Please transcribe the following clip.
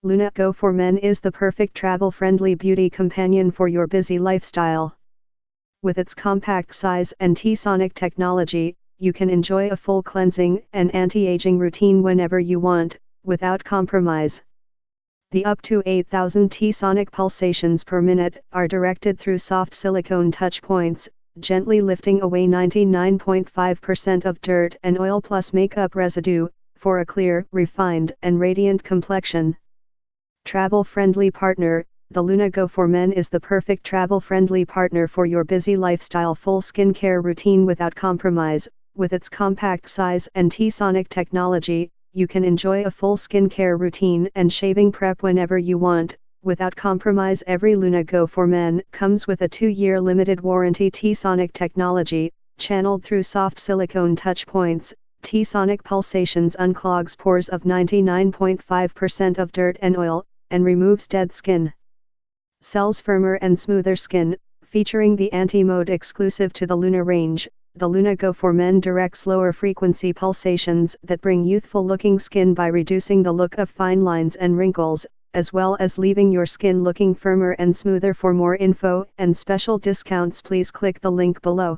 Luna Go for Men is the perfect travel-friendly beauty companion for your busy lifestyle. With its compact size and T-Sonic technology, you can enjoy a full cleansing and anti-aging routine whenever you want, without compromise. The up to 8,000 T-Sonic pulsations per minute are directed through soft silicone touch points, gently lifting away 99.5% of dirt and oil plus makeup residue, for a clear, refined, and radiant complexion. Travel-friendly partner, the Luna Go for Men is the perfect travel-friendly partner for your busy lifestyle full skincare routine without compromise. With its compact size and T-Sonic technology, you can enjoy a full skincare routine and shaving prep whenever you want, without compromise. Every Luna Go for Men comes with a 2-year limited warranty. T-Sonic technology, channeled through soft silicone touch points, T-Sonic pulsations unclogs pores of 99.5% of dirt and oil, and removes dead skin. Cells firmer and smoother skin, featuring the anti-mode exclusive to the Luna range. The Luna Go for Men directs lower frequency pulsations that bring youthful-looking skin by reducing the look of fine lines and wrinkles, as well as leaving your skin looking firmer and smoother. For more info and special discounts, please click the link below.